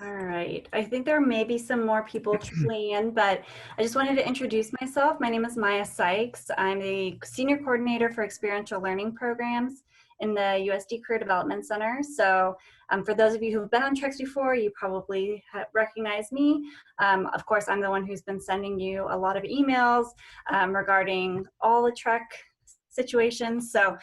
All right. I think there may be some more people trickling in, but I just wanted to introduce myself. My name is Maya Sykes. I'm the Senior Coordinator for Experiential Learning Programs in the USD Career Development Center. So for those of you who've been on Treks before, you probably recognize me. Of course, I'm the one who's been sending you a lot of emails regarding all the Trek situations. So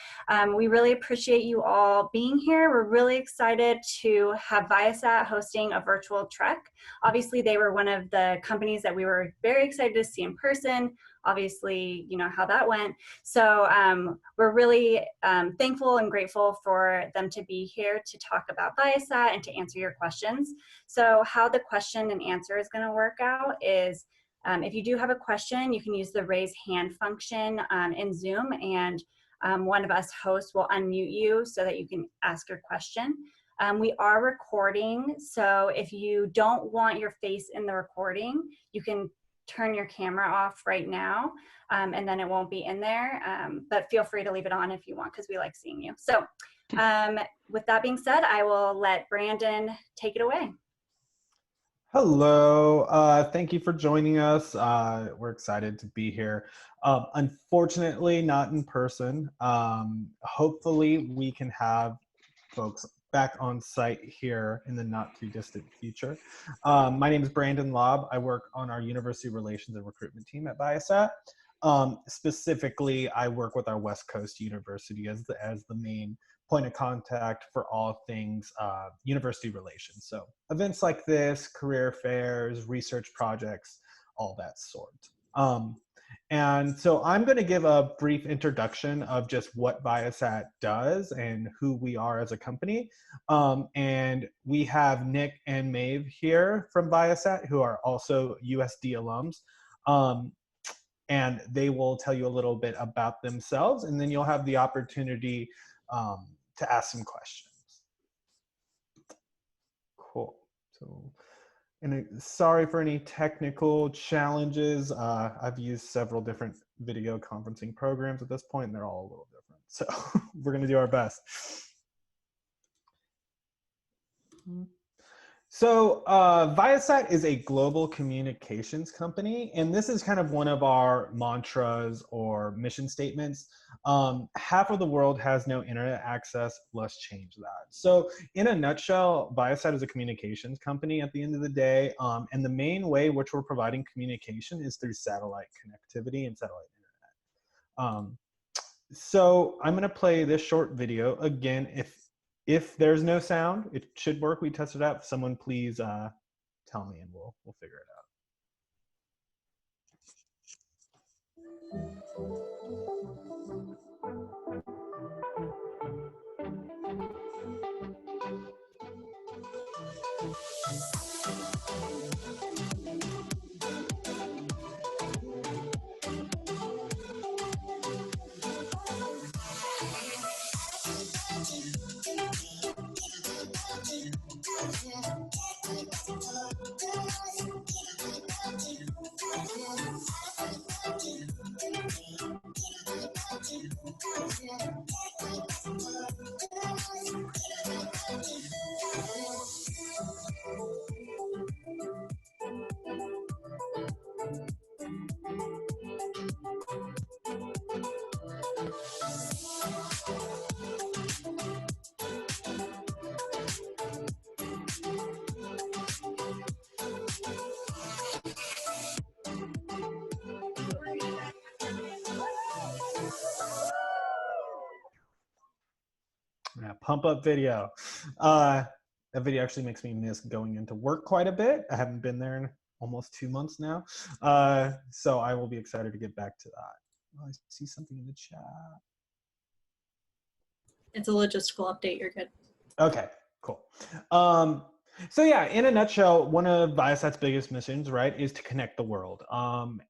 we really appreciate you all being here. We're really excited to have Viasat hosting a virtual Trek. Obviously, they were one of the companies that we were very excited to see in person. Obviously, you know how that went. So we're really thankful and grateful for them to be here to talk about Viasat and to answer your questions. So how the question and answer is going to work out is if you do have a question, you can use the raise hand function in Zoom, and one of us hosts will unmute you so that you can ask your question. We are recording, so if you don't want your face in the recording, you can turn your camera off right now, and then it won't be in there, but feel free to leave it on if you want, because we like seeing you. So with that being said, I will let Brandon take it away. Hello, thank you for joining us. We're excited to be here. Unfortunately, not in person. Hopefully, we can have folks back on site here in the not too distant future. My name is Brandon Lobb. I work on our University Relations and Recruitment team at Viasat. Specifically, I work with our West Coast University as the main point of contact for all things university relations. So events like this, career fairs, research projects, all that sort. And so I'm going to give a brief introduction of just what Viasat does and who we are as a company. And we have Nick and Maeve here from Viasat, who are also USD alums. And they will tell you a little bit about themselves, and then you'll have the opportunity to ask some questions. Cool. So, and sorry for any technical challenges. I've used several different video conferencing programs at this point, and they're all a little different. So we're going to do our best. So Viasat is a global communications company, and this is kind of one of our mantras or mission statements. Half of the world has no internet access, let's change that. So in a nutshell, Viasat is a communications company at the end of the day, and the main way which we're providing communication is through satellite connectivity and satellite internet. So I'm gonna play this short video. Again, if there's no sound, it should work. We tested it out. Someone please tell me and we'll figure it out. Yeah, pump up video. That video actually makes me miss going into work quite a bit. I haven't been there in almost 2 months now. So I will be excited to get back to that. Oh, I see something in the chat. It's a logistical update, you're good. Okay, cool. So yeah, in a nutshell, one of Viasat's biggest missions, right, is to connect the world.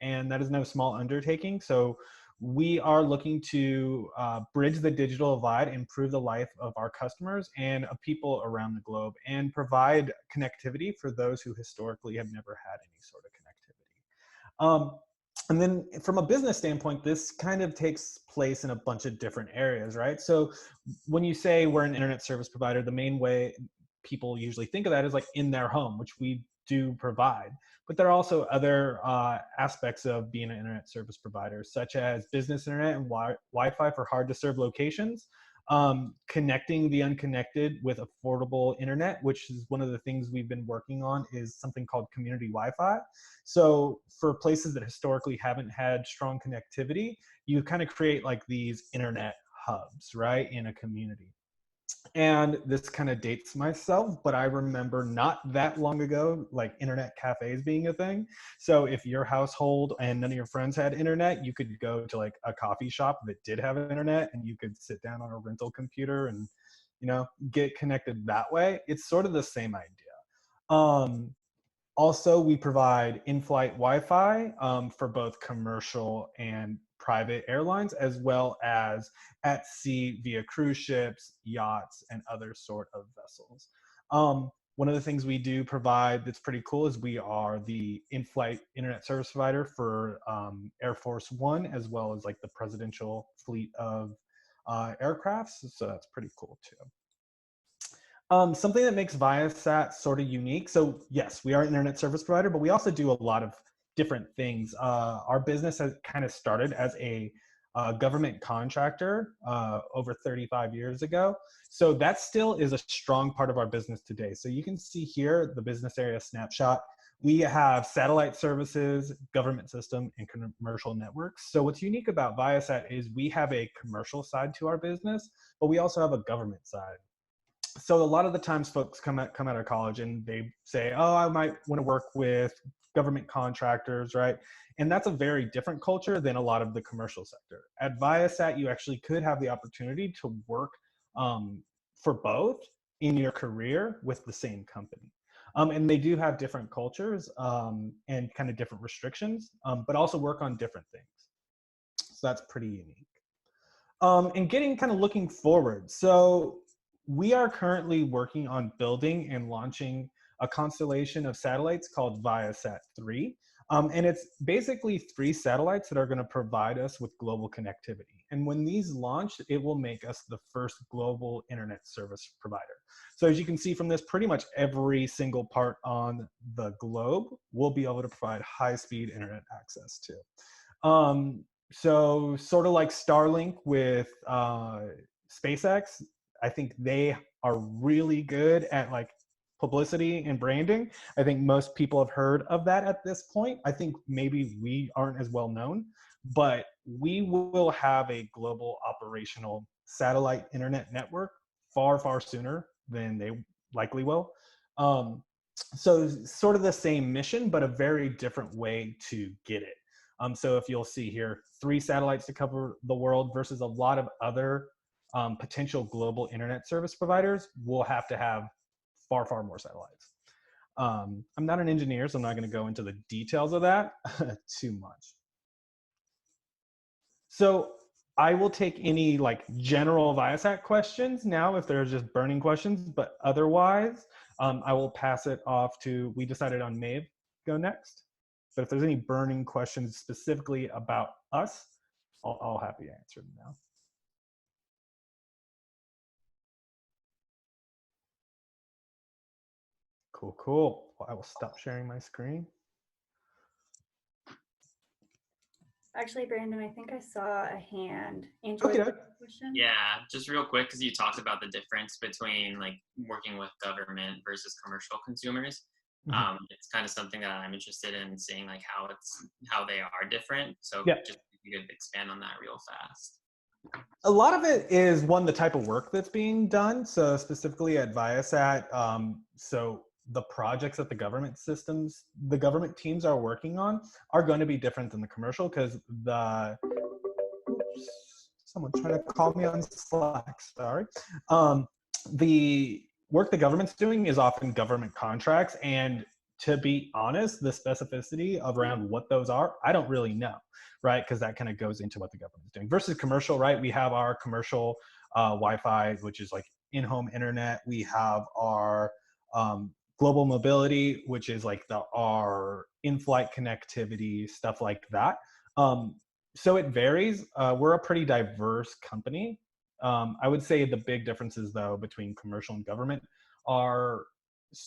And that is no small undertaking. So we are looking to bridge the digital divide, improve the life of our customers and of people around the globe, and provide connectivity for those who historically have never had any sort of connectivity. And then from a business standpoint, this kind of takes place in a bunch of different areas, right? So when you say we're an internet service provider, the main way people usually think of that as like in their home, which we do provide. But there are also other aspects of being an internet service provider, such as business internet and Wi-Fi for hard to serve locations, connecting the unconnected with affordable internet, which is one of the things we've been working on, is something called community Wi-Fi. So for places that historically haven't had strong connectivity, you kind of create like these internet hubs, right, in a community. And this kind of dates myself, but I remember not that long ago, like internet cafes being a thing. So if your household and none of your friends had internet, you could go to like a coffee shop that did have internet, and you could sit down on a rental computer and, you know, get connected that way. It's sort of the same idea. Also, we provide in-flight Wi-Fi for both commercial and private airlines, as well as at sea via cruise ships, yachts, and other sort of vessels. One of the things we do provide that's pretty cool is we are the in-flight internet service provider for Air Force One, as well as like the presidential fleet of aircrafts. So that's pretty cool too. Something that makes Viasat sort of unique. So yes, we are an internet service provider, but we also do a lot of different things. Our business has kind of started as a government contractor over 35 years ago. So that still is a strong part of our business today. So you can see here the business area snapshot. We have satellite services, government system, and commercial networks. So what's unique about Viasat is we have a commercial side to our business, but we also have a government side. So a lot of the times folks come out of college and they say, oh, I might want to work with government contractors, right? And that's a very different culture than a lot of the commercial sector. At Viasat, you actually could have the opportunity to work for both in your career with the same company. And they do have different cultures and kind of different restrictions, but also work on different things. So that's pretty unique. And getting kind of looking forward. So we are currently working on building and launching a constellation of satellites called Viasat 3. And it's basically 3 satellites that are going to provide us with global connectivity. And when these launch, it will make us the first global internet service provider. So as you can see from this, pretty much every single part on the globe will be able to provide high-speed internet access to. So sort of like Starlink with SpaceX, I think they are really good at like publicity and branding. I think most people have heard of that at this point. I think maybe we aren't as well known, but we will have a global operational satellite internet network far, far sooner than they likely will. So sort of the same mission, but a very different way to get it. So if you'll see here, 3 satellites to cover the world versus a lot of other potential global internet service providers, will have to have far, far more satellites. I'm not an engineer, so I'm not going to go into the details of that too much. So I will take any like general Viasat questions now if there's just burning questions, but otherwise I will pass it off to, we decided on Maeve go next. But if there's any burning questions specifically about us, I'll happy to answer them now. Cool, cool. Well, I will stop sharing my screen. Actually, Brandon, I think I saw a hand. Angel, Okay. question? Yeah, just real quick, because you talked about the difference between like working with government versus commercial consumers. Mm-hmm. It's kind of something that I'm interested in seeing, like how they are different. So yeah. Just if you could expand on that real fast. A lot of it is the type of work that's being done. So specifically at Viasat, so the projects that the government teams are working on are going to be different than the commercial, because someone's trying to call me on Slack, sorry. The work the government's doing is often government contracts, and to be honest, the specificity around what those are, I don't really know, right? Because that kind of goes into what the government's doing. Versus commercial, right? We have our commercial Wi-Fi, which is like in-home internet. We have our global mobility, which is like our in-flight connectivity, stuff like that. So it varies. We're a pretty diverse company. I would say the big differences, though, between commercial and government are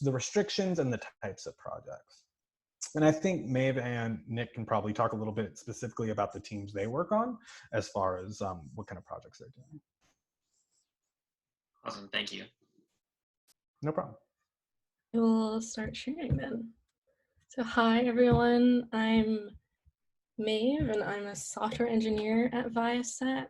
the restrictions and the types of projects. And I think Maeve and Nick can probably talk a little bit specifically about the teams they work on as far as what kind of projects they're doing. Awesome, thank you. No problem. We'll start sharing then. So hi everyone, I'm Maeve and I'm a software engineer at Viasat.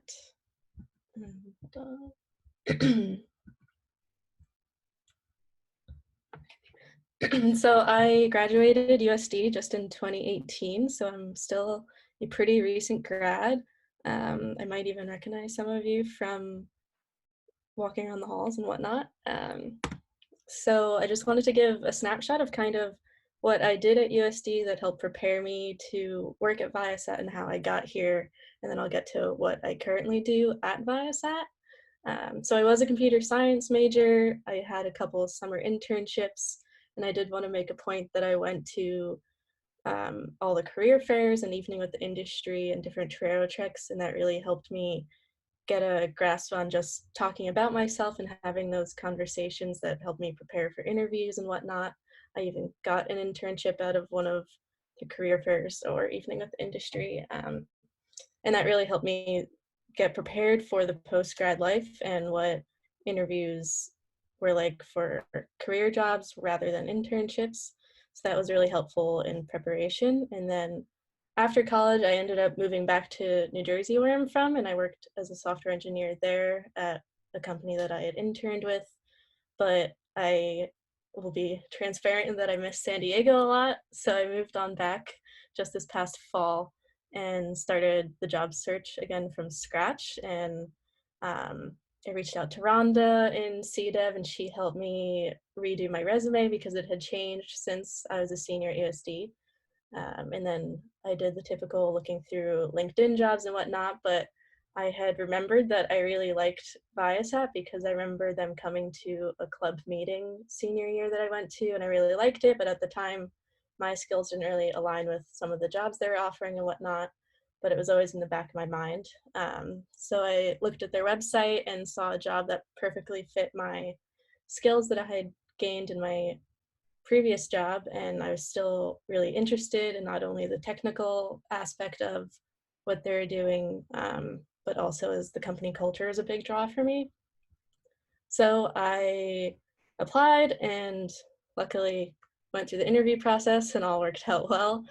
So I graduated USD just in 2018, so I'm still a pretty recent grad. I might even recognize some of you from walking around the halls and whatnot. So I just wanted to give a snapshot of kind of what I did at USD that helped prepare me to work at Viasat and how I got here, and then I'll get to what I currently do at Viasat. So I was a computer science major. I had a couple of summer internships, and I did want to make a point that I went to all the career fairs and Evening with the Industry and different Torero treks, and that really helped me get a grasp on just talking about myself and having those conversations that helped me prepare for interviews and whatnot. I even got an internship out of one of the career fairs or Evening with the Industry, and that really helped me get prepared for the post-grad life and what interviews were like for career jobs rather than internships. So that was really helpful in preparation. And then after college, I ended up moving back to New Jersey, where I'm from, and I worked as a software engineer there at a company that I had interned with. But I will be transparent in that I miss San Diego a lot, so I moved on back just this past fall and started the job search again from scratch. And I reached out to Rhonda in CDev, and she helped me redo my resume because it had changed since I was a senior at USD. And then I did the typical looking through LinkedIn jobs and whatnot, but I had remembered that I really liked Viasat because I remember them coming to a club meeting senior year that I went to, and I really liked it, but at the time my skills didn't really align with some of the jobs they were offering and whatnot, but it was always in the back of my mind. So I looked at their website and saw a job that perfectly fit my skills that I had gained in my previous job, and I was still really interested in not only the technical aspect of what they're doing, but also as the company culture is a big draw for me. So I applied and luckily went through the interview process and all worked out well.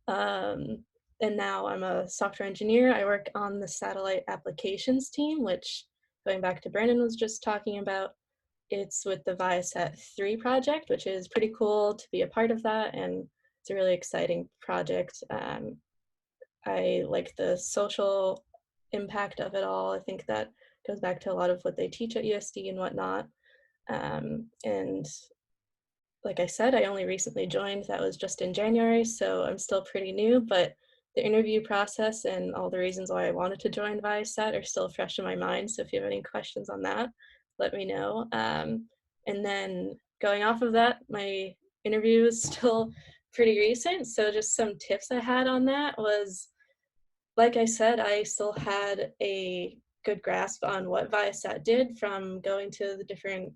And now I'm a software engineer. I work on the satellite applications team, which going back to Brandon was just talking about, it's with the Viasat 3 project, which is pretty cool to be a part of that, and it's a really exciting project. I like the social impact of it all. I think that goes back to a lot of what they teach at USD and whatnot. And like I said, I only recently joined. That was just in January, so I'm still pretty new, but the interview process and all the reasons why I wanted to join Viasat are still fresh in my mind. So if you have any questions on that, let me know. And then going off of that, my interview is still pretty recent. So just some tips I had on that was, like I said, I still had a good grasp on what Viasat did from going to the different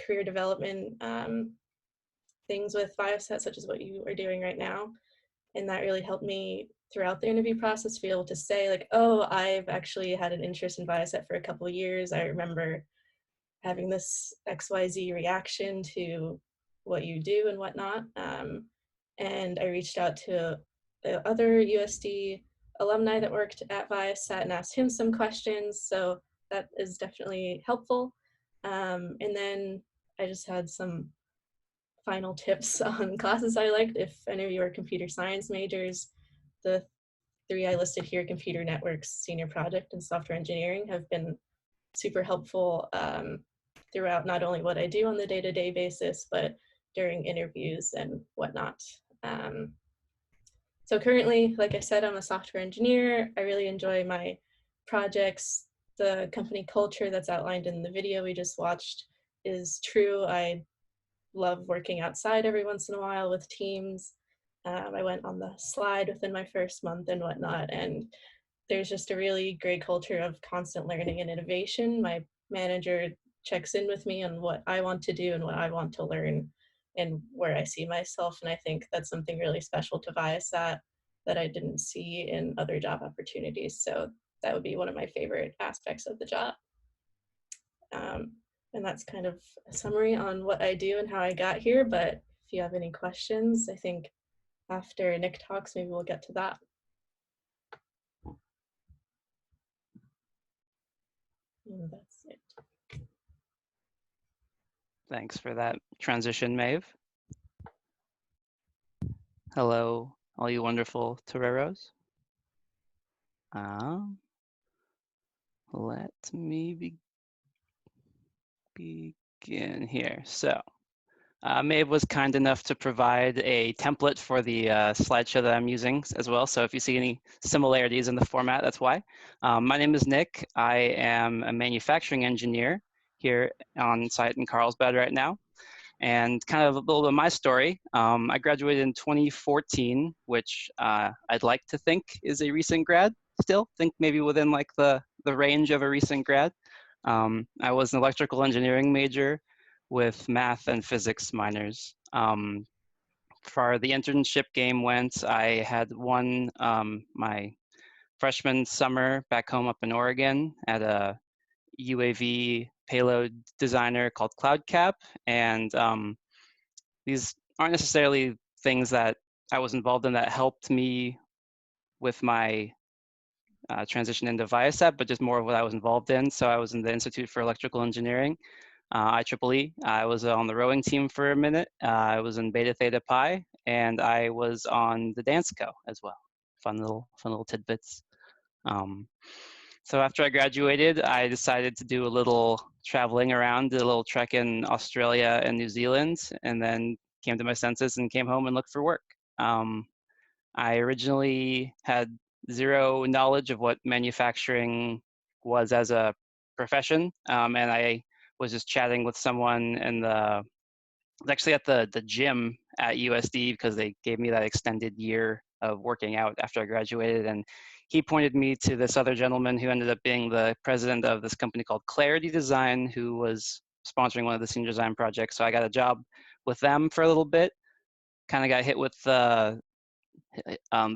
career development things with Viasat, such as what you are doing right now. And that really helped me throughout the interview process to be able to say like, oh, I've actually had an interest in Viasat for a couple of years. I remember having this XYZ reaction to what you do and whatnot. And I reached out to the other USD alumni that worked at Viasat and asked him some questions. So that is definitely helpful. And then I just had some final tips on classes I liked. If any of you are computer science majors, the 3 I listed here, computer networks, senior project, and software engineering, have been super helpful throughout not only what I do on the day-to-day basis, but during interviews and whatnot. So currently, like I said, I'm a software engineer. I really enjoy my projects. The company culture that's outlined in the video we just watched is true. I love working outside every once in a while with teams. I went on the slide within my first month and whatnot, and there's just a really great culture of constant learning and innovation. My manager checks in with me on what I want to do and what I want to learn and where I see myself. And I think that's something really special to Viasat that I didn't see in other job opportunities. So that would be one of my favorite aspects of the job. And that's kind of a summary on what I do and how I got here. But if you have any questions, I think after Nick talks, maybe we'll get to that. And that's it. Thanks for that transition, Maeve. Hello, all you wonderful Toreros. Let me begin here. So, Maeve was kind enough to provide a template for the slideshow that I'm using as well. So if you see any similarities in the format, that's why. My name is Nick. I am a manufacturing engineer here on site in Carlsbad right now. And kind of a little bit of my story. I graduated in 2014, which I'd like to think is a recent grad still. Think maybe within like the range of a recent grad. I was an electrical engineering major with math and physics minors. For the internship game went, I had won my freshman summer back home up in Oregon at a UAV payload designer called CloudCap. And these aren't necessarily things that I was involved in that helped me with my transition into Viasat, but just more of what I was involved in. So I was in the Institute for Electrical Engineering, IEEE. I was on the rowing team for a minute. I was in Beta Theta Pi, and I was on the dance co as well. Fun little tidbits. So after I graduated, I decided to do a little traveling around, did a little trek in Australia and New Zealand, and then came to my senses and came home and looked for work. I originally had zero knowledge of what manufacturing was as a profession, and I was just chatting with someone in actually at the gym at USD because they gave me that extended year of working out after I graduated, and he pointed me to this other gentleman who ended up being the president of this company called Clarity Design, who was sponsoring one of the senior design projects. So I got a job with them for a little bit, kind of got hit with the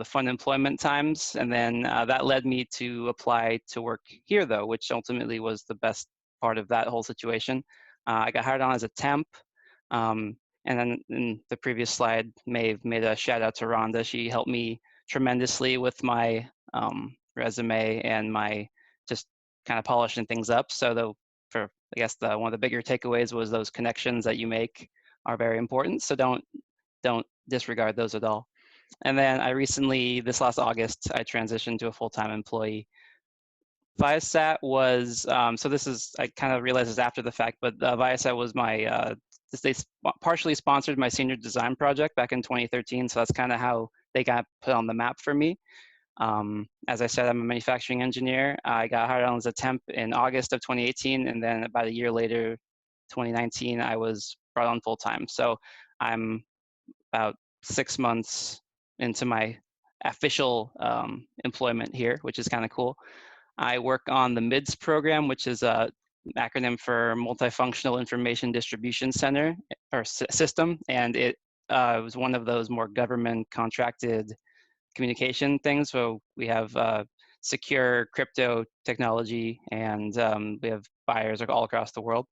fun employment times, and then that led me to apply to work here though, which ultimately was the best part of that whole situation. I got hired on as a temp, and then in the previous slide, Maeve made a shout out to Rhonda. She helped me tremendously with my resume and my just kind of polishing things up. So I guess one of the bigger takeaways was those connections that you make are very important. So don't disregard those at all. And then I recently, this last August, I transitioned to a full-time employee. Viasat was, so this is, I kind of realized this after the fact, but Viasat was they partially sponsored my senior design project back in 2013. So that's kind of how they got put on the map for me. As I said, I'm a manufacturing engineer. I got hired on as a temp in August of 2018. And then about a year later, 2019, I was brought on full-time. So I'm about 6 months into my official employment here, which is kind of cool. I work on the MIDS program, which is a acronym for Multifunctional Information Distribution Center or system, and it was one of those more government contracted communication things. So we have secure crypto technology, and we have buyers all across the world.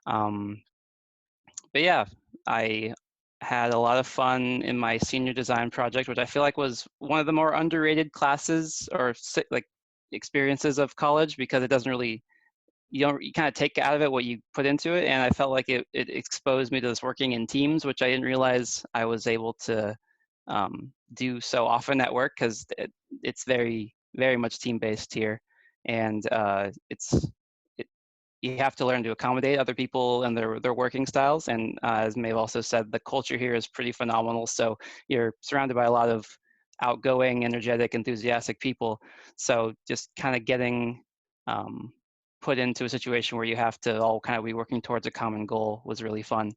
But yeah, I had a lot of fun in my senior design project, which I feel like was one of the more underrated classes or like experiences of college, because it doesn't really, you kind of take out of it what you put into it. And I felt like it exposed me to this working in teams, which I didn't realize I was able to do so often at work, because it's very, very much team-based here. And you have to learn to accommodate other people and their working styles. And as Maeve also said, the culture here is pretty phenomenal. So you're surrounded by a lot of outgoing, energetic, enthusiastic people. So just kind of getting put into a situation where you have to all kind of be working towards a common goal was really fun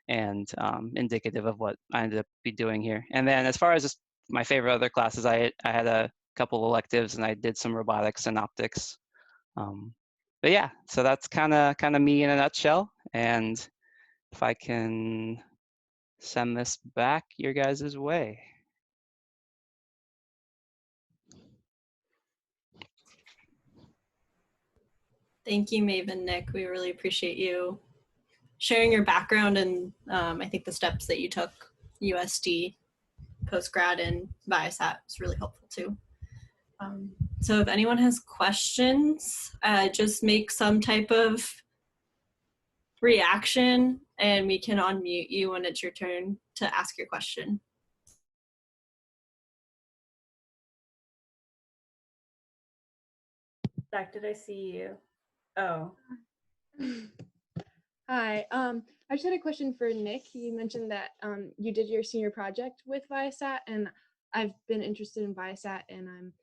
and indicative of what I ended up be doing here. And then as far as just my favorite other classes, I had a couple electives and I did some robotics and optics. but yeah, so that's kind of me in a nutshell. And if I can send this back your guys' way. Thank you, Maeve and Nick. We really appreciate you sharing your background and I think the steps that you took USD postgrad and Viasat was really helpful too. So if anyone has questions, just make some type of reaction and we can unmute you when it's your turn to ask your question. Zach, did I see you? Oh. Hi, I just had a question for Nick. You mentioned that you did your senior project with Viasat, and I've been interested in Viasat, and I'm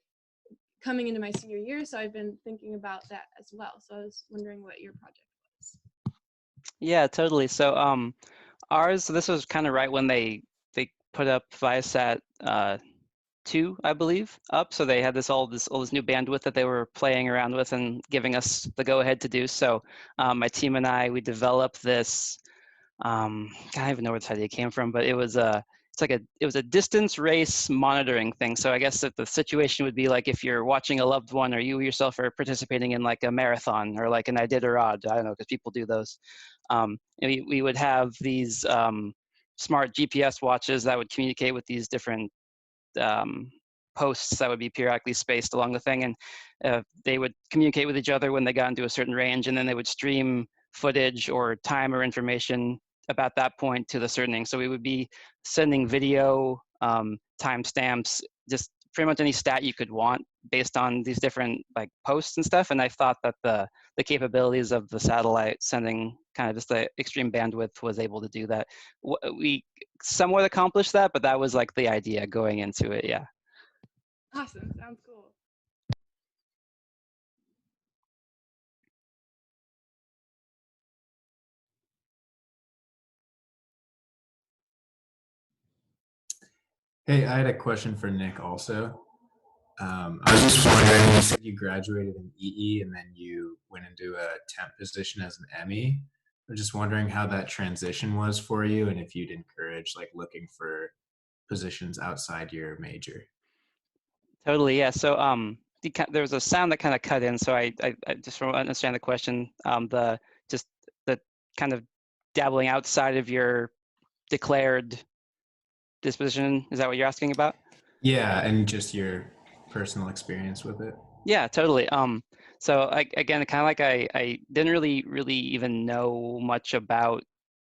coming into my senior year, so I've been thinking about that as well. So I was wondering what your project was. Yeah, totally. So ours, this was kind of right when they put up Viasat 2, I believe, up. So they had all this new bandwidth that they were playing around with and giving us the go ahead to do. So my team and I, we developed this. I don't even know where this idea came from, but it was a distance race monitoring thing. So I guess that the situation would be like if you're watching a loved one or you yourself are participating in like a marathon or like an Iditarod. I don't know, because people do those. We would have these smart GPS watches that would communicate with these different posts that would be periodically spaced along the thing, and they would communicate with each other when they got into a certain range, and then they would stream footage or time or information about that point to the certain. So we would be sending video, timestamps, just pretty much any stat you could want based on these different like posts and stuff. And I thought that the capabilities of the satellite sending kind of just the extreme bandwidth was able to do that. We somewhat accomplished that, but that was like the idea going into it. Yeah. Awesome, sounds cool. Hey, I had a question for Nick also. I was just wondering, you said you graduated in EE and then you went into a temp position as an ME. I'm just wondering how that transition was for you and if you'd encourage like looking for positions outside your major. Totally, yeah. So there was a sound that kind of cut in, so I just want to understand the question. The kind of dabbling outside of your declared disposition, is that what you're asking about? Yeah, and just your personal experience with it. Yeah, totally. So again, kind of like I didn't really even know much about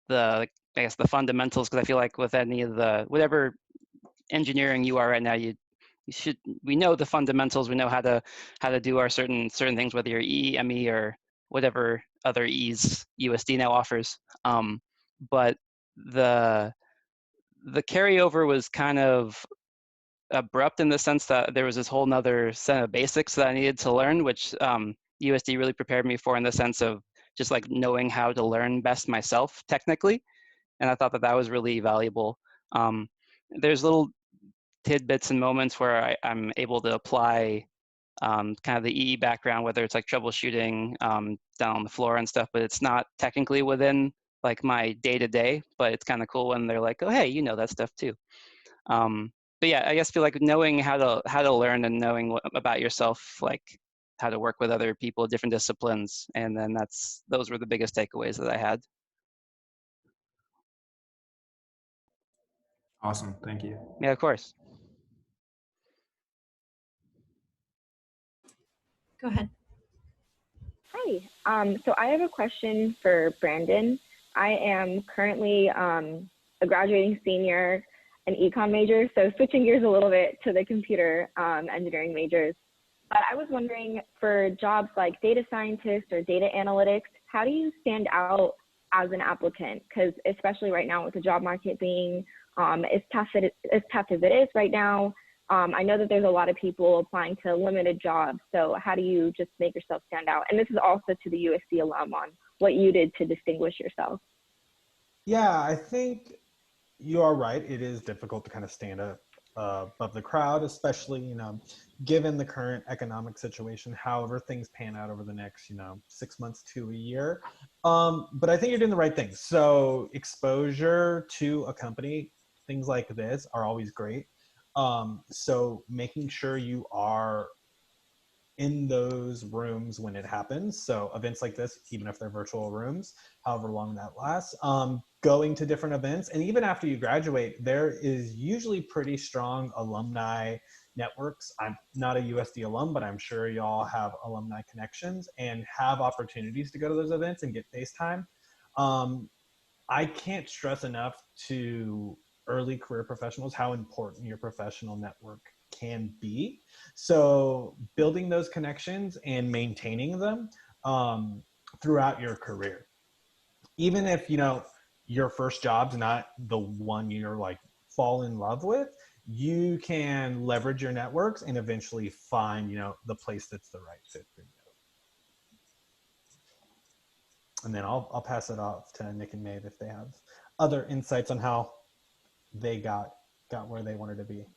I guess the fundamentals, because I feel like with any of whatever engineering you are right now, we know the fundamentals. We know how to do our certain things, whether you're E, ME, or whatever other E's USD now offers. But the carryover was kind of abrupt in the sense that there was this whole nother set of basics that I needed to learn, which USD really prepared me for in the sense of just like knowing how to learn best myself technically. And I thought that was really valuable. There's little tidbits and moments where I'm able to apply kind of the EE background, whether it's like troubleshooting down on the floor and stuff, but it's not technically within like my day-to-day, but it's kind of cool when they're like, oh, hey, you know that stuff too. But yeah, I guess feel like knowing how to learn and knowing about yourself, like how to work with other people, different disciplines, and then those were the biggest takeaways that I had. Awesome, thank you. Yeah, of course. Go ahead. Hi, so I have a question for Brandon. I am currently a graduating senior, an econ major, so switching gears a little bit to the computer engineering majors. But I was wondering, for jobs like data scientist or data analytics, how do you stand out as an applicant? Because especially right now with the job market being as tough as it is right now, I know that there's a lot of people applying to limited jobs. So how do you just make yourself stand out? And this is also to the USC alum on what you did to distinguish yourself. Yeah, I think you are right. It is difficult to kind of stand above the crowd, especially, given the current economic situation, however things pan out over the next, 6 months to a year. But I think you're doing the right thing. So exposure to a company, things like this are always great. So making sure you are in those rooms when it happens. So events like this, even if they're virtual rooms, however long that lasts, going to different events. And even after you graduate, there is usually pretty strong alumni networks. I'm not a USD alum, but I'm sure y'all have alumni connections and have opportunities to go to those events and get face time. I can't stress enough to early career professionals how important your professional network can be. So building those connections and maintaining them throughout your career. Even if, your first job's not the one you're like fall in love with, you can leverage your networks and eventually find, the place that's the right fit for you. And then I'll pass it off to Nick and Maeve if they have other insights on how they got where they wanted to be.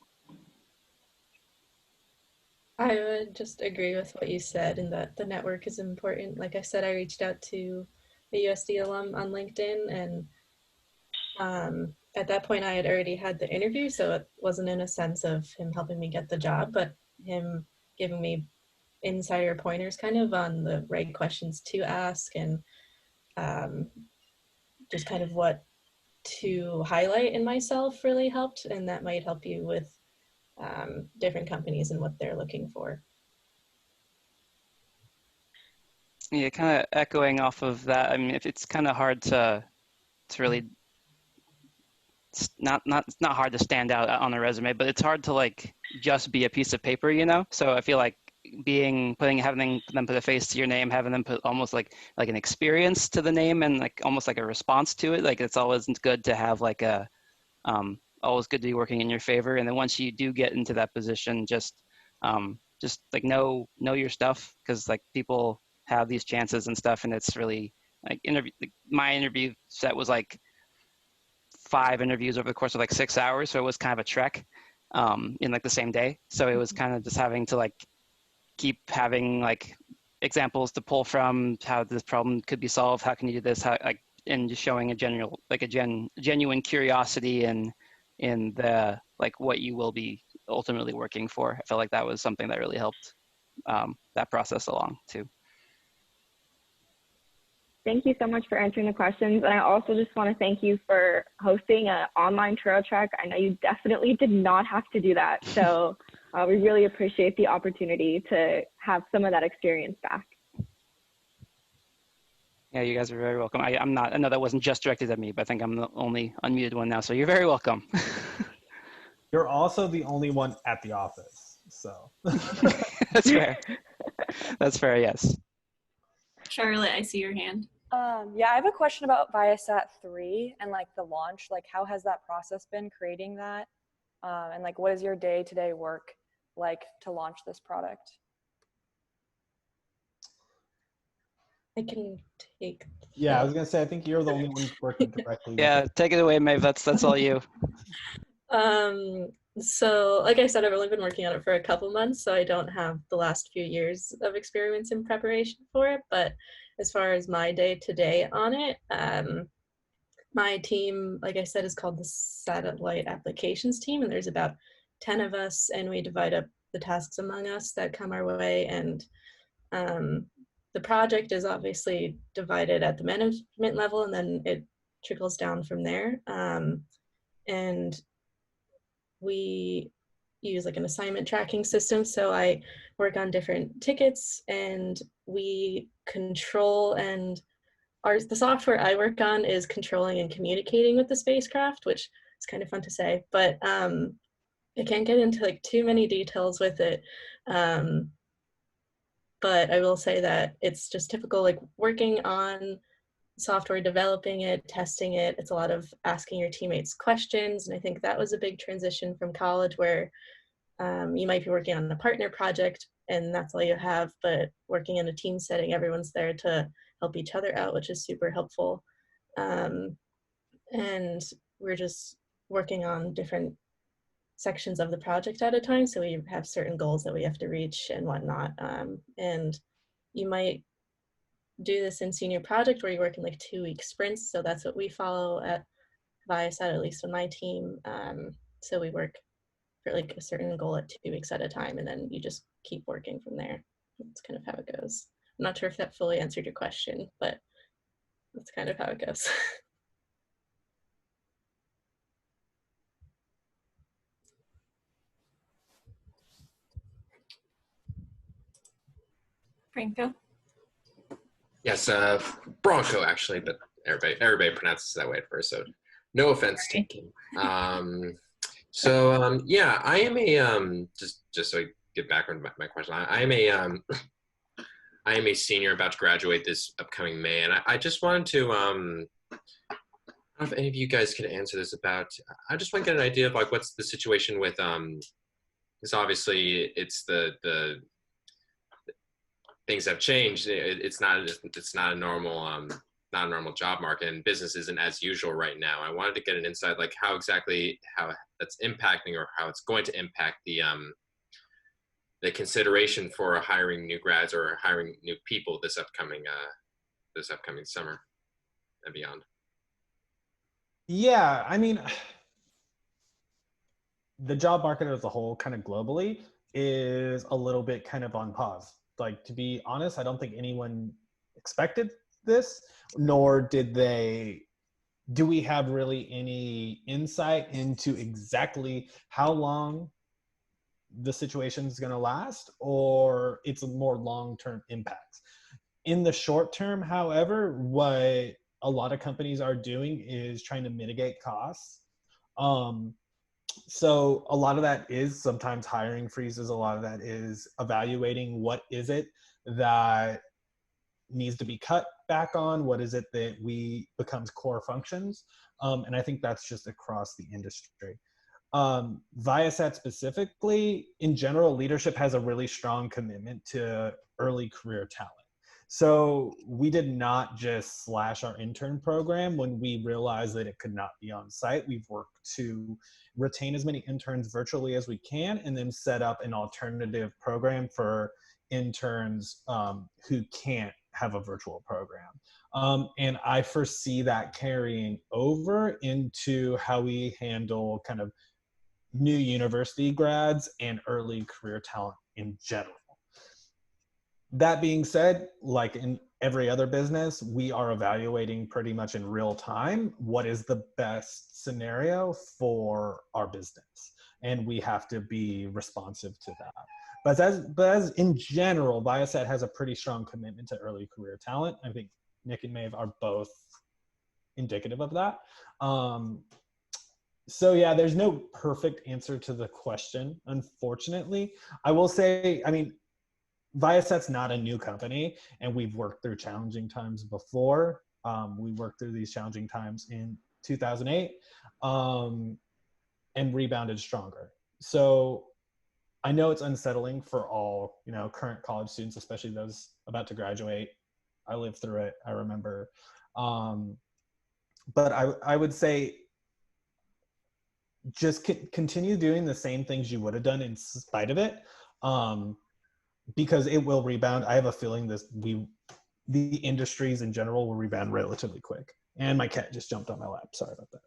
I would just agree with what you said, and that the network is important. Like I said, I reached out to a USD alum on LinkedIn, and at that point I had already had the interview, so it wasn't in a sense of him helping me get the job, but him giving me insider pointers kind of on the right questions to ask, and just kind of what to highlight in myself really helped, and that might help you with different companies and what they're looking for. Yeah, kind of echoing off of that. I mean, if it's kind of hard to really, it's not hard to stand out on a resume, but it's hard to like just be a piece of paper, So I feel like having them put a face to your name, having them put almost like an experience to the name, and like almost like a response to it. Like it's always good to have like a always good to be working in your favor. And then once you do get into that position, just like know your stuff, because like people have these chances and stuff, and it's really like my interview set was like 5 interviews over the course of like 6 hours, so it was kind of a trek in like the same day. So it was kind of just having to like keep having like examples to pull from, how this problem could be solved, how can you do this, how, like, and just showing a genuine curiosity and in the like what you will be ultimately working for. I felt like that was something that really helped that process along too. Thank you so much for answering the questions. And I also just want to thank you for hosting an online trail trek. I know you definitely did not have to do that. So we really appreciate the opportunity to have some of that experience back. Yeah, you guys are very welcome. I know that wasn't just directed at me, but I think I'm the only unmuted one now. So you're very welcome. You're also the only one at the office, so. That's fair. That's fair, yes. Charlotte, I see your hand. Yeah, I have a question about Viasat 3 and like the launch. Like, how has that process been creating that? And like, what is your day-to-day work like to launch this product? I can take. Yeah, I was gonna say, I think you're the only one working directly. Yeah, take it away, Maeve. That's all you. So like I said, I've only been working on it for a couple months, so I don't have the last few years of experience in preparation for it. But as far as my day-to-day on it, my team, like I said, is called the Satellite Applications Team, and there's about 10 of us, and we divide up the tasks among us that come our way. And the project is obviously divided at the management level, and then it trickles down from there. And we use like an assignment tracking system. So I work on different tickets, and we control, and the software I work on is controlling and communicating with the spacecraft, which is kind of fun to say, but I can't get into like too many details with it. But I will say that it's just typical, like working on software, developing it, testing it. It's a lot of asking your teammates questions. And I think that was a big transition from college, where you might be working on a partner project and that's all you have, but working in a team setting, everyone's there to help each other out, which is super helpful. And we're just working on different sections of the project at a time. So we have certain goals that we have to reach and whatnot. And you might do this in senior project where you work in like 2-week sprints. So that's what we follow at Viasat, at least on my team. So we work for like a certain goal at 2 weeks at a time, and then you just keep working from there. That's kind of how it goes. I'm not sure if that fully answered your question, but that's kind of how it goes. Franco? Yes, Bronco actually, but everybody pronounces it that way at first, so no offense taken. Yeah, I am a just so I get back on my question. I am a I am a senior about to graduate this upcoming May, and I just wanted to I don't know if any of you guys can answer this about. I just want to get an idea of like what's the situation with because obviously it's the things have changed. It's not a normal not a normal job market, and business isn't as usual right now. I wanted to get an insight like how that's impacting or how it's going to impact the consideration for hiring new grads or hiring new people this upcoming summer and beyond. Yeah, I mean, the job market as a whole, kind of globally, is a little bit kind of on pause. Like, to be honest, I don't think anyone expected this, nor do we have really any insight into exactly how long the situation is going to last, or it's a more long-term impacts. In the short term, however, what a lot of companies are doing is trying to mitigate costs. So a lot of that is sometimes hiring freezes. A lot of that is evaluating what is it that needs to be cut back on, what is it that becomes core functions. And I think that's just across the industry. Viasat specifically, in general, leadership has a really strong commitment to early career talent. So we did not just slash our intern program when we realized that it could not be on site. We've worked to retain as many interns virtually as we can, and then set up an alternative program for interns who can't have a virtual program. And I foresee that carrying over into how we handle kind of new university grads and early career talent in general. That being said, like in every other business, we are evaluating pretty much in real time what is the best scenario for our business. And we have to be responsive to that. But as in general, Viasat has a pretty strong commitment to early career talent. I think Nick and Maeve are both indicative of that. So yeah, there's no perfect answer to the question, unfortunately. I will say, I mean, Viasat's not a new company, and we've worked through challenging times before. We worked through these challenging times in 2008 and rebounded stronger. So I know it's unsettling for all, current college students, especially those about to graduate. I lived through it, I remember. But I would say just continue doing the same things you would have done in spite of it. Because it will rebound. I have a feeling the industries in general will rebound relatively quick. And my cat just jumped on my lap. Sorry about that.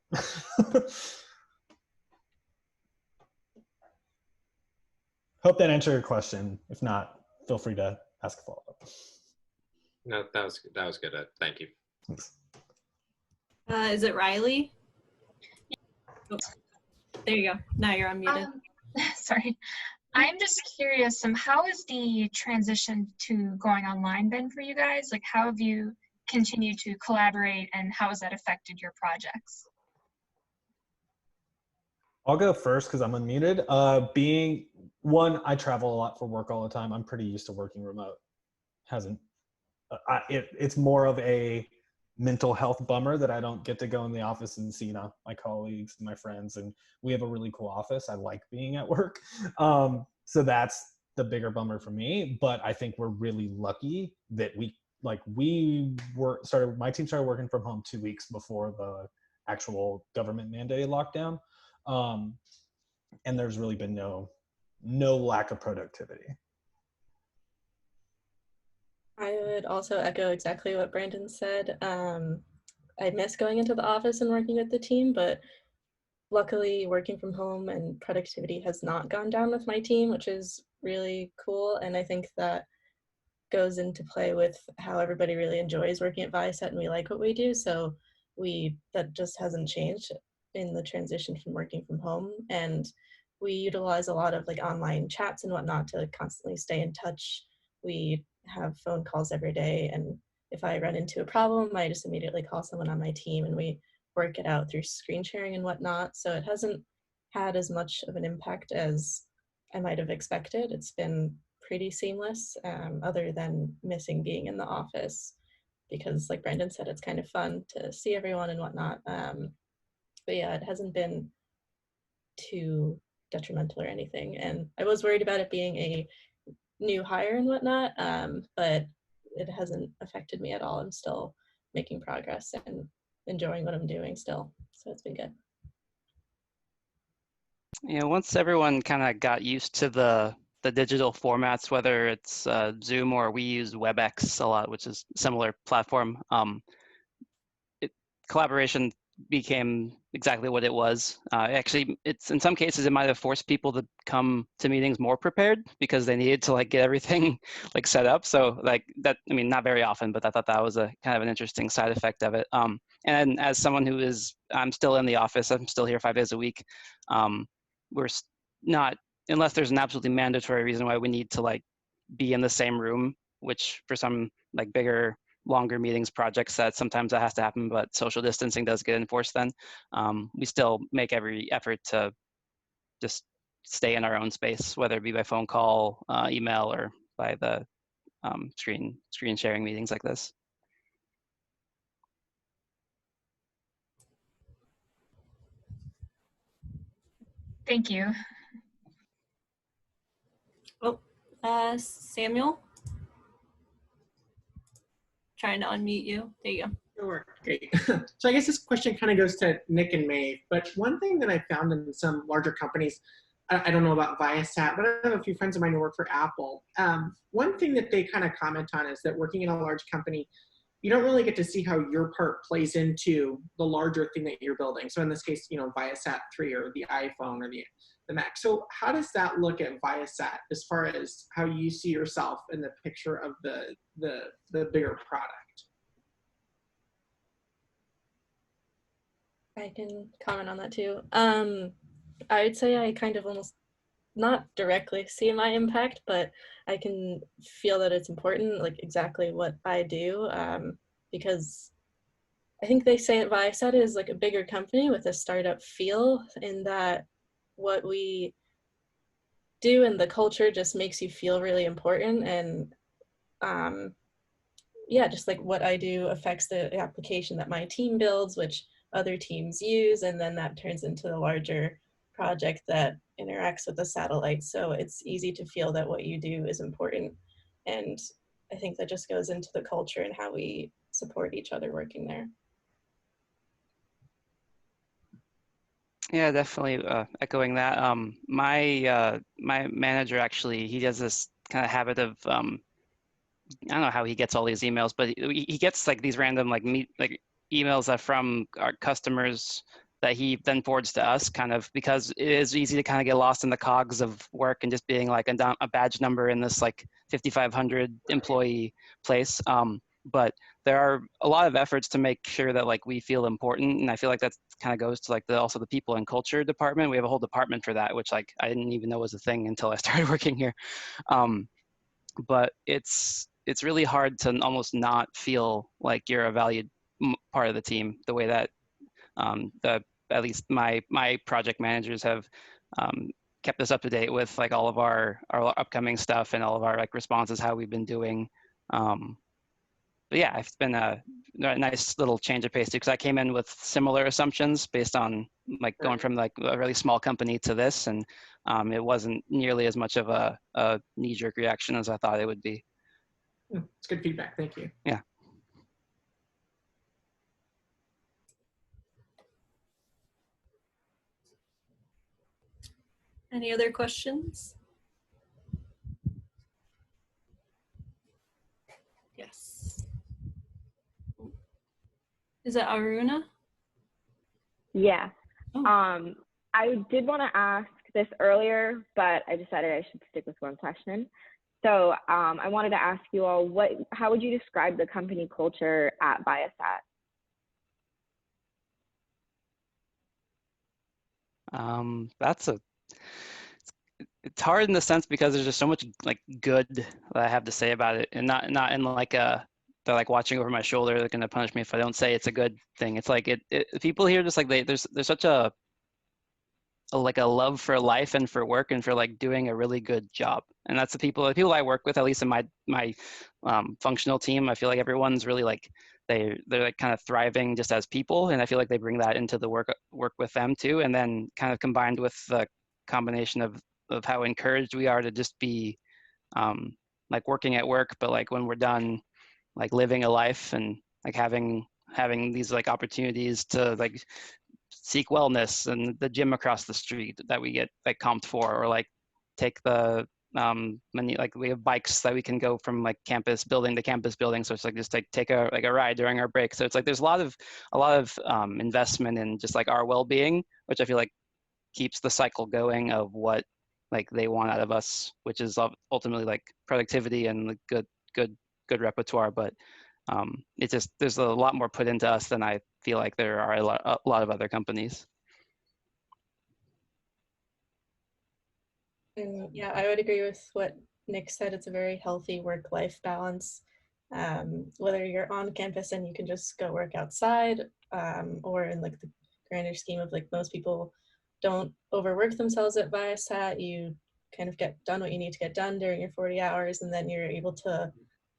Hope that answered your question. If not, feel free to ask a follow-up. No, that was good. Thank you. Thanks. Is it Riley? Oh, there you go. Now you're unmuted. Sorry. I'm just curious, how has the transition to going online been for you guys? Like, how have you continued to collaborate, and how has that affected your projects? I'll go first because I'm unmuted. I travel a lot for work all the time. I'm pretty used to working remote. It's more of a mental health bummer that I don't get to go in the office and see my colleagues and my friends, and we have a really cool office. I like being at work. So that's the bigger bummer for me, but I think we're really lucky that my team started working from home 2 weeks before the actual government mandated lockdown. and there's really been no lack of productivity. I would also echo exactly what Brandon said. I miss going into the office and working with the team, but luckily working from home and productivity has not gone down with my team, which is really cool. And I think that goes into play with how everybody really enjoys working at Viasat, and we like what we do. So that just hasn't changed in the transition from working from home. And we utilize a lot of like online chats and whatnot to constantly stay in touch. We have phone calls every day, and if I run into a problem, I just immediately call someone on my team and we work it out through screen sharing and whatnot. So it hasn't had as much of an impact as I might have expected. It's been pretty seamless, other than missing being in the office, because like Brandon said, it's kind of fun to see everyone and whatnot. But yeah, it hasn't been too detrimental or anything. And I was worried about it being a new hire and whatnot, but it hasn't affected me at all. I'm still making progress and enjoying what I'm doing still. So it's been good. Yeah, once everyone kind of got used to the digital formats, whether it's Zoom or we use WebEx a lot, which is a similar platform, collaboration became exactly what it was. Actually, it's in some cases it might have forced people to come to meetings more prepared because they needed to like get everything like set up. So like that, I mean, not very often, but I thought that was a kind of an interesting side effect of it. And as someone I'm still in the office, I'm still here 5 days a week. We're not, unless there's an absolutely mandatory reason why we need to like be in the same room, which for some like bigger, longer meetings projects that sometimes that has to happen, but social distancing does get enforced then. We still make every effort to just stay in our own space, whether it be by phone call, email, or by the screen sharing meetings like this. Thank you. Oh, Samuel? Trying to unmute you. There you go. Sure, great. So I guess this question kind of goes to Nick and Maeve, but one thing that I found in some larger companies, I don't know about Viasat, but I have a few friends of mine who work for Apple. One thing that they kind of comment on is that working in a large company, you don't really get to see how your part plays into the larger thing that you're building. So in this case, Viasat 3 or the iPhone or the Mac. So how does that look at Viasat as far as how you see yourself in the picture of the bigger product? I can comment on that too. I would say I kind of almost not directly see my impact, but I can feel that it's important, like exactly what I do, because I think they say at Viasat is like a bigger company with a startup feel, in that what we do and the culture just makes you feel really important. And yeah, just like what I do affects the application that my team builds, which other teams use, and then that turns into the larger project that interacts with the satellite. So it's easy to feel that what you do is important. And I think that just goes into the culture and how we support each other working there. Yeah, definitely echoing that. My manager actually, he does this kind of habit of I don't know how he gets all these emails, but he gets like these random like emails that from our customers that he then forwards to us, kind of because it is easy to kind of get lost in the cogs of work and just being like a badge number in this like 5,500 employee place. But there are a lot of efforts to make sure that like we feel important, and I feel like that kind of goes to like also the people and culture department. We have a whole department for that, which like I didn't even know was a thing until I started working here. But it's really hard to almost not feel like you're a valued part of the team, the way that at least my project managers have kept us up to date with like all of our upcoming stuff and all of our like responses, how we've been doing. But yeah, it's been a nice little change of pace too, because I came in with similar assumptions based on like going from like a really small company to this, and it wasn't nearly as much of a knee-jerk reaction as I thought it would be. It's good feedback. Thank you. Yeah. Any other questions? Yes. Is it Aruna? Yeah. Oh. I did want to ask this earlier, but I decided I should stick with one question. So I wanted to ask you all, how would you describe the company culture at Viasat? It's hard in the sense because there's just so much like good that I have to say about it, and not in like they're like watching over my shoulder. They're gonna punish me if I don't say it's a good thing. It's like people here just like there's such a like a love for life and for work and for like doing a really good job. And that's the people I work with, at least in my functional team. I feel like everyone's really like they're like kind of thriving just as people, and I feel like they bring that into the work with them too. And then kind of combined with the combination of how encouraged we are to just be like working at work, but like when we're done, like living a life and like having these like opportunities to like seek wellness and the gym across the street that we get like comped for, or like take the like we have bikes that we can go from like campus building to campus building, so it's like just like take a ride during our break. So it's like there's a lot of investment in just like our well-being, which I feel like keeps the cycle going of what like they want out of us, which is ultimately like productivity and like good repertoire. But it's just there's a lot more put into us than I feel like there are a lot of other companies. And yeah, I would agree with what Nick said. It's a very healthy work-life balance. Whether you're on campus and you can just go work outside, or in like the grander scheme of like most people don't overwork themselves at Viasat, you kind of get done what you need to get done during your 40 hours, and then you're able to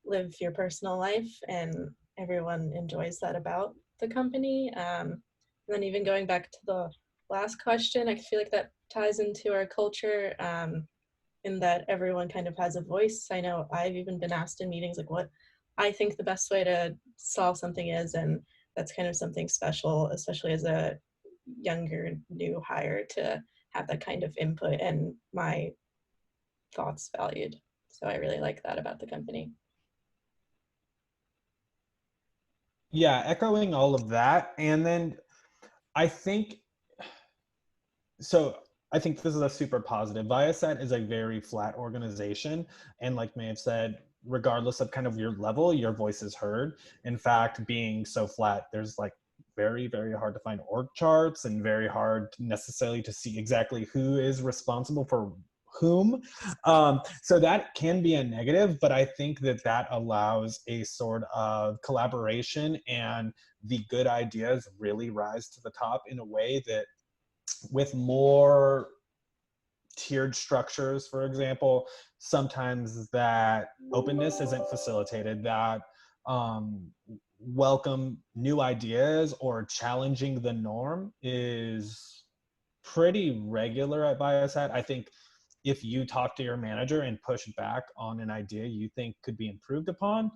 live your personal life, and everyone enjoys that about the company. And then even going back to the last question, I feel like that ties into our culture, in that everyone kind of has a voice. I know I've even been asked in meetings like what I think the best way to solve something is, and that's kind of something special, especially as a younger new hire, to have that kind of input and my thoughts valued. So I really like that about the company. Yeah, echoing all of that. And then I think this is a super positive. Viasat is a very flat organization. And like May have said, regardless of kind of your level, your voice is heard. In fact, being so flat, there's like very, very hard to find org charts and very hard necessarily to see exactly who is responsible for whom. So that can be a negative, but I think that allows a sort of collaboration, and the good ideas really rise to the top in a way that with more tiered structures, for example, sometimes that openness isn't facilitated, that welcome new ideas or challenging the norm is pretty regular at Viasat. I think if you talk to your manager and push back on an idea you think could be improved upon,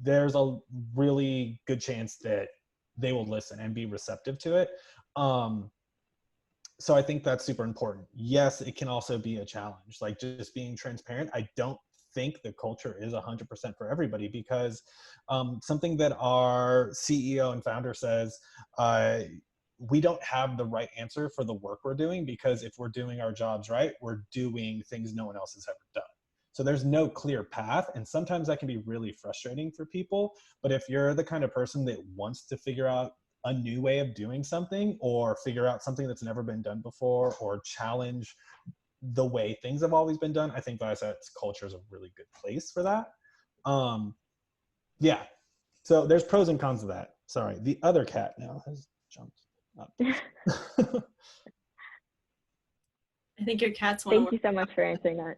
there's a really good chance that they will listen and be receptive to it. So I think that's super important. Yes, it can also be a challenge, like just being transparent. I don't think the culture is 100% for everybody, because something that our CEO and founder says, we don't have the right answer for the work we're doing, because if we're doing our jobs right, we're doing things no one else has ever done. So there's no clear path, and sometimes that can be really frustrating for people. But if you're the kind of person that wants to figure out a new way of doing something, or figure out something that's never been done before, or challenge the way things have always been done, I think Viasat's culture is a really good place for that. Yeah, so there's pros and cons of that. Sorry, the other cat now has jumped up. I think your cats want to Thank you so much for answering that.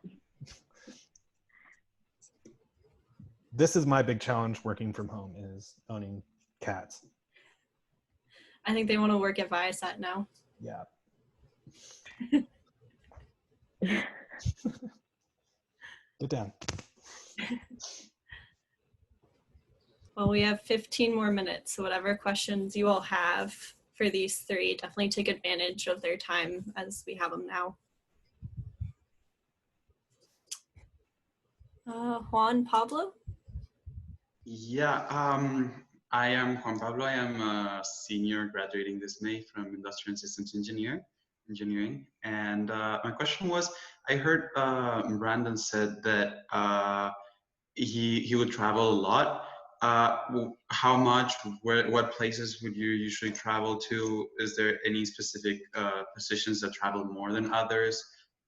This is my big challenge working from home, is owning cats. I think they want to work at Viasat now. Yeah. Get down. Well, we have 15 more minutes, so whatever questions you all have for these three, definitely take advantage of their time as we have them now. Juan Pablo? Yeah, I am Juan Pablo. I am a senior graduating this May from Industrial and Systems Engineering. And my question was, I heard Brandon said that he would travel a lot. How much? What places would you usually travel to? Is there any specific positions that travel more than others?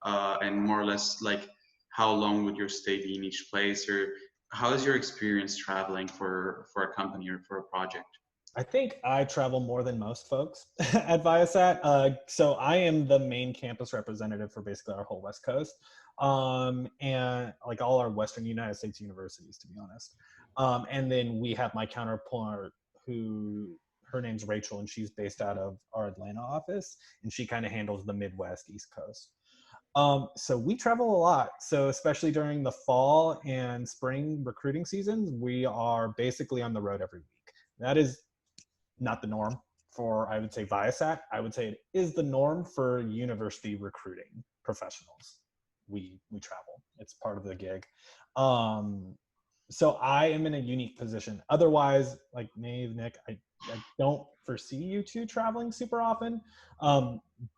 And more or less, like, how long would your stay be in each place, or how is your experience traveling for a company or for a project? I think I travel more than most folks at Viasat. So I am the main campus representative for basically our whole West Coast, and like all our Western United States universities, to be honest. And then we have my counterpart her name's Rachel, and she's based out of our Atlanta office, and she kind of handles the Midwest, East Coast. So we travel a lot. So especially during the fall and spring recruiting seasons, we are basically on the road every week. That is not the norm for, I would say, Viasat. I would say it is the norm for university recruiting professionals. We travel. It's part of the gig. So I am in a unique position. Otherwise, like Maeve, Nick, I don't foresee you two traveling super often.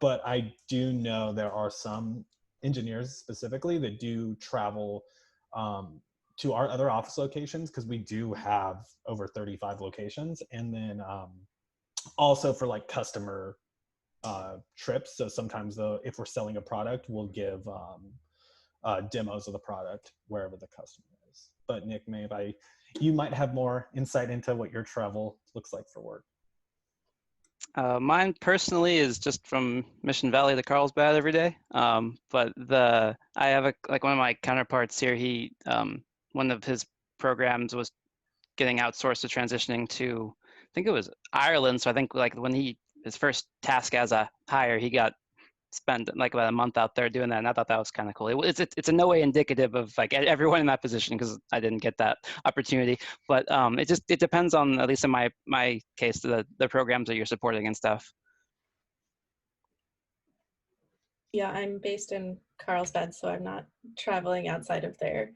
But I do know there are some engineers specifically that do travel to our other office locations, because we do have over 35 locations. And then also for like customer trips. So sometimes though, if we're selling a product, we'll give demos of the product wherever the customer is. But Nick, Maeve, you might have more insight into what your travel looks like for work. Mine personally is just from Mission Valley to Carlsbad every day. But I have one of my counterparts here. He one of his programs was getting outsourced to transitioning to, I think it was Ireland. So I think like when his first task as a hire, he got spent like about a month out there doing that, and I thought that was kind of cool. It's in no way indicative of like everyone in that position, because I didn't get that opportunity. But it depends on, at least in my case, the programs that you're supporting and stuff. Yeah, I'm based in Carlsbad, so I'm not traveling outside of there.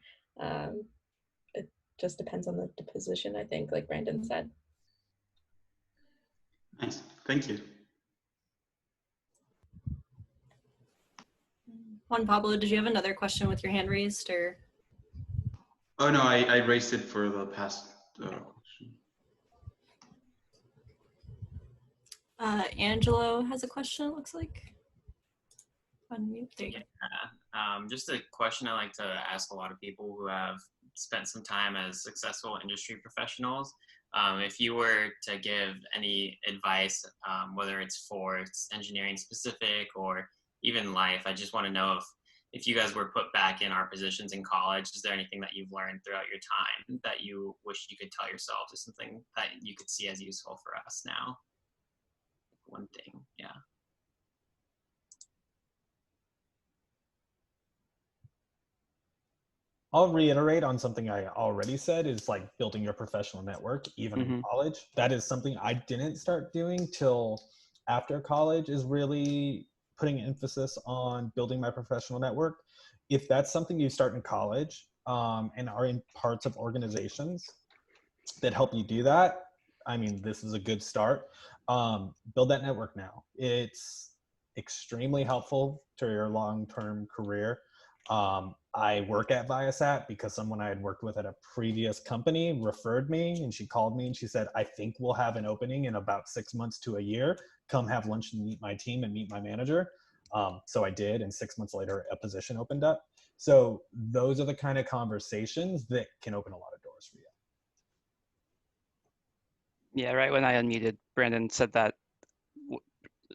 It just depends on the position, I think, like Brandon said. Nice, thank you. Juan Pablo, did you have another question with your hand raised, or? Oh no, I raised it for the past question. Angelo has a question, it looks like. Unmute, there you go. Just a question I like to ask a lot of people who have spent some time as successful industry professionals. If you were to give any advice, whether it's for engineering specific or even life, I just want to know if you guys were put back in our positions in college, is there anything that you've learned throughout your time that you wish you could tell yourself, is something that you could see as useful for us now? One thing, yeah. I'll reiterate on something I already said, is like building your professional network, even in college. That is something I didn't start doing till after college, is really putting emphasis on building my professional network. If that's something you start in college and are in parts of organizations that help you do that, I mean, this is a good start. Build that network now. It's extremely helpful to your long-term career. I work at Viasat because someone I had worked with at a previous company referred me, and she called me and she said, I think we'll have an opening in about 6 months to a year. Come have lunch and meet my team and meet my manager. So I did, and 6 months later, a position opened up. So those are the kind of conversations that can open a lot of doors for you. Yeah, right when I unmuted, Brandon said that a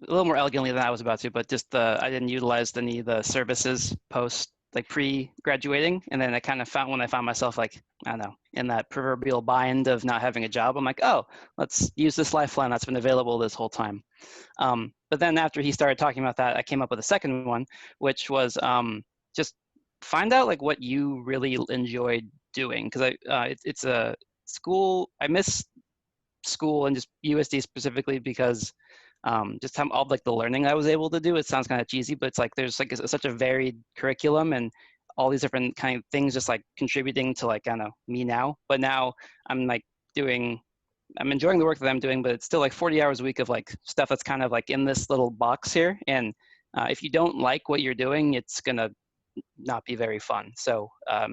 little more elegantly than I was about to, but just I didn't utilize any of the services post, like pre-graduating. And then I kind of found, when I found myself like, I don't know, in that proverbial bind of not having a job, I'm like, oh, let's use this lifeline that's been available this whole time. But then after he started talking about that, I came up with a second one, which was just find out like what you really enjoyed doing. Because it's a school, I miss school and just USD specifically because just all like the learning I was able to do. It sounds kind of cheesy, but it's like there's like such a varied curriculum, and all these different kind of things just like contributing to like, I don't know, me now. But now I'm like I'm enjoying the work that I'm doing, but it's still like 40 hours a week of like stuff that's kind of like in this little box here. And if you don't like what you're doing, it's gonna not be very fun. So I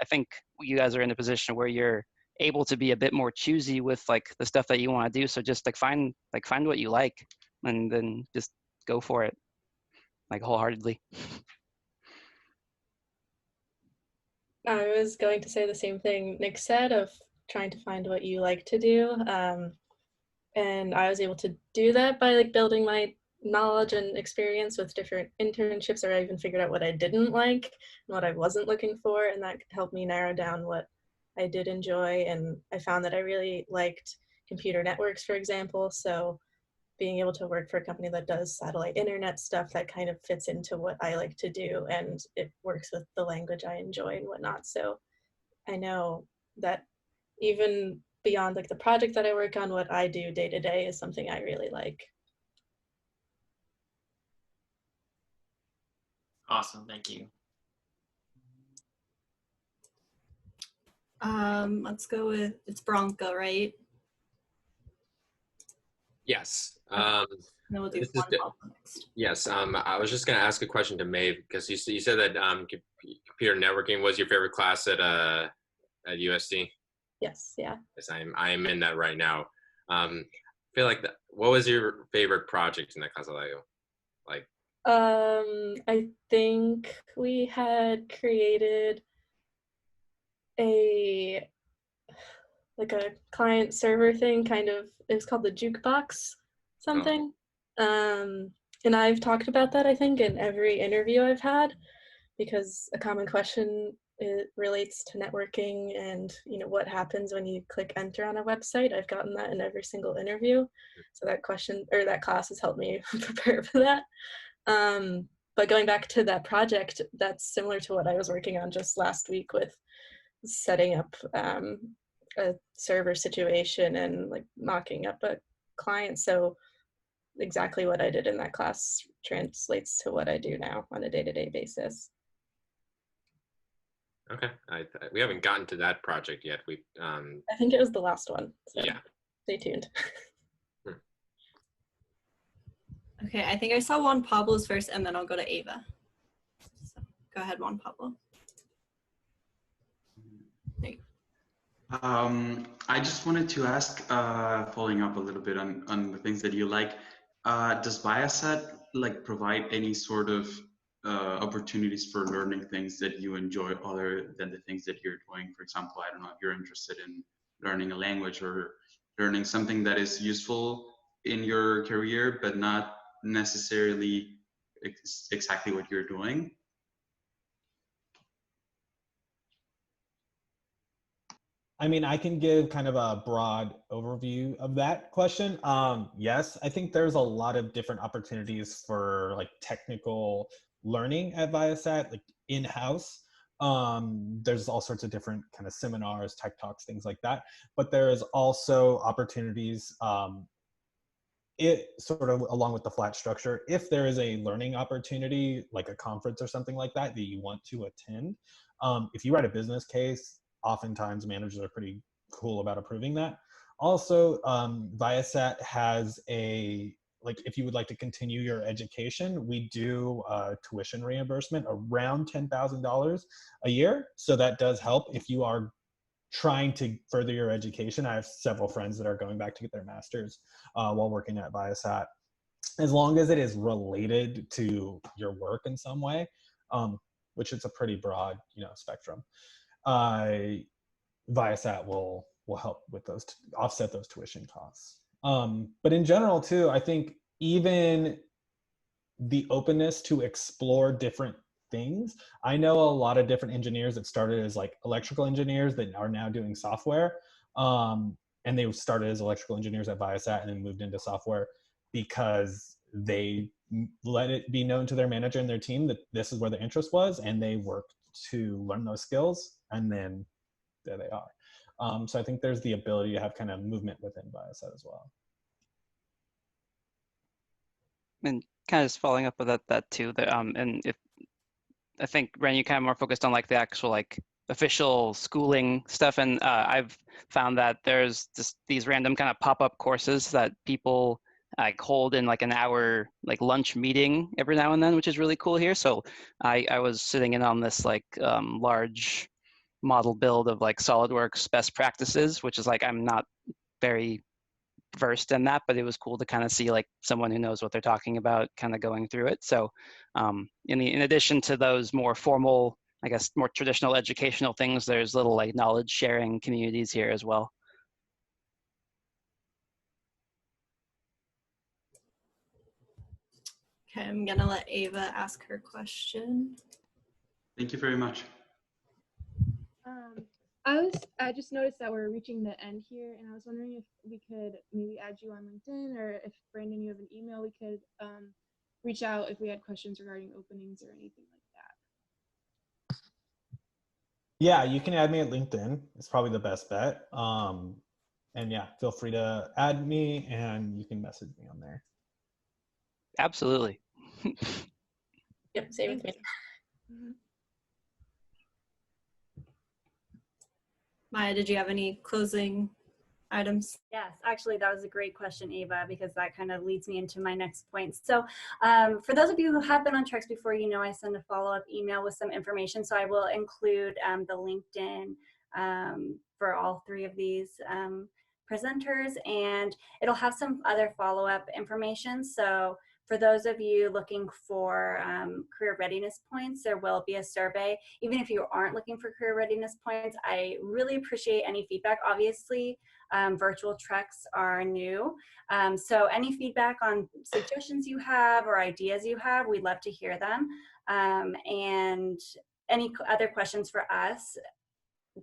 think you guys are in a position where you're able to be a bit more choosy with like the stuff that you want to do. So just like find what you like and then just go for it like wholeheartedly. I was going to say the same thing Nick said of trying to find what you like to do. And I was able to do that by like building my knowledge and experience with different internships, or I even figured out what I didn't like and what I wasn't looking for, and that helped me narrow down what I did enjoy. And I found that I really liked computer networks, for example, so being able to work for a company that does satellite internet stuff, that kind of fits into what I like to do, and it works with the language I enjoy and whatnot. So I know that even beyond like the project that I work on, what I do day to day is something I really like. Awesome, thank you. Let's go with, it's Bronco, right? Yes. Then we'll do Juan Pablo next. Yes. I was just going to ask a question to Maeve, because you said that computer networking was your favorite class at USD. Yes. Yeah. Yes, I am in that right now. I feel like what was your favorite project in that class? Like. I think we had created a client server thing, kind of. It was called the jukebox something. And I've talked about that, I think, in every interview I've had, because a common question, it relates to networking and what happens when you click enter on a website. I've gotten that in every single interview, so that question or that class has helped me prepare for that. But going back to that project, that's similar to what I was working on just last week with setting up a server situation and like mocking up a client. So exactly what I did in that class translates to what I do now on a day-to-day basis. Okay, we haven't gotten to that project yet. I think it was the last one. So yeah. Stay tuned. Okay, I think I saw Juan Pablo's first, and then I'll go to Ava. So go ahead, Juan Pablo. There you go. I just wanted to ask, following up a little bit on the things that you like, does Viasat like provide any sort of opportunities for learning things that you enjoy other than the things that you're doing? For example, I don't know if you're interested in learning a language or learning something that is useful in your career, but not necessarily exactly what you're doing. I mean, I can give kind of a broad overview of that question. Yes, I think there's a lot of different opportunities for like technical learning at Viasat, like in-house. There's all sorts of different kind of seminars, tech talks, things like that. But there's also opportunities, it sort of along with the flat structure, if there is a learning opportunity, like a conference or something like that, that you want to attend, if you write a business case, oftentimes managers are pretty cool about approving that. Also, Viasat has like if you would like to continue your education, we do tuition reimbursement around $10,000 a year. So that does help if you are trying to further your education. I have several friends that are going back to get their master's while working at Viasat. As long as it is related to your work in some way, which it's a pretty broad, spectrum, Viasat will help with those, offset those tuition costs. But in general too, I think even the openness to explore different things. I know a lot of different engineers that started as like electrical engineers that are now doing software. And they started as electrical engineers at Viasat and then moved into software because they let it be known to their manager and their team that this is where the interest was, and they worked to learn those skills, and then there they are. So I think there's the ability to have kind of movement within Viasat as well. And kind of just following up with that too, and if I think, Ren, you kind of more focused on like the actual like official schooling stuff, and I've found that there's just these random kind of pop-up courses that people like hold in like an hour like lunch meeting every now and then, which is really cool here. So I was sitting in on this like large model build of like SolidWorks best practices, which is like, I'm not very versed in that, but it was cool to kind of see like someone who knows what they're talking about kind of going through it. So in addition to those more formal, I guess, more traditional educational things, there's little like knowledge sharing communities here as well. Okay, I'm gonna let Ava ask her question. Thank you very much. I just noticed that we're reaching the end here, and I was wondering if we could maybe add you on LinkedIn, or if Brandon, you have an email, we could reach out if we had questions regarding openings or anything like that. Yeah, you can add me at LinkedIn. It's probably the best bet. And yeah, feel free to add me, and you can message me on there. Absolutely. Yep, same with me. Maya, did you have any closing items? Yes, actually, that was a great question, Ava, because that kind of leads me into my next point. So for those of you who have been on Trex before, you know I send a follow-up email with some information. So I will include the LinkedIn for all three of these presenters, and it'll have some other follow-up information. So for those of you looking for career readiness points, there will be a survey. Even if you aren't looking for career readiness points, I really appreciate any feedback. Obviously, virtual Trex are new. So any feedback on suggestions you have or ideas you have, we'd love to hear them. And any other questions for us,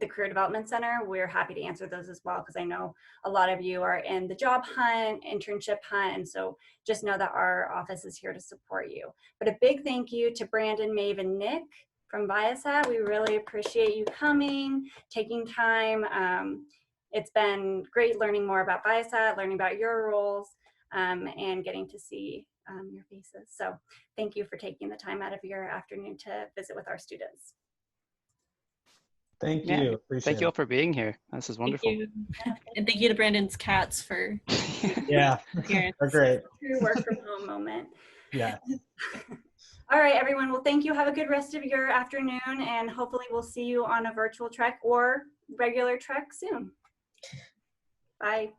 the Career Development Center, we're happy to answer those as well, because I know a lot of you are in the job hunt, internship hunt, and so just know that our office is here to support you. But a big thank you to Brandon, Maeve, and Nick from Viasat. We really appreciate you coming, taking time. It's been great learning more about Viasat, learning about your roles, and getting to see your faces. So thank you for taking the time out of your afternoon to visit with our students. Thank you. Yeah. Appreciate Thank you all it. for being here. This is wonderful. Thank you. And thank you to Brandon's cats for Yeah, appearance. they're great. True work from home moment. Yeah. All right, everyone. Well, thank you. Have a good rest of your afternoon, and hopefully we'll see you on a virtual Trek or regular Trek soon. Bye.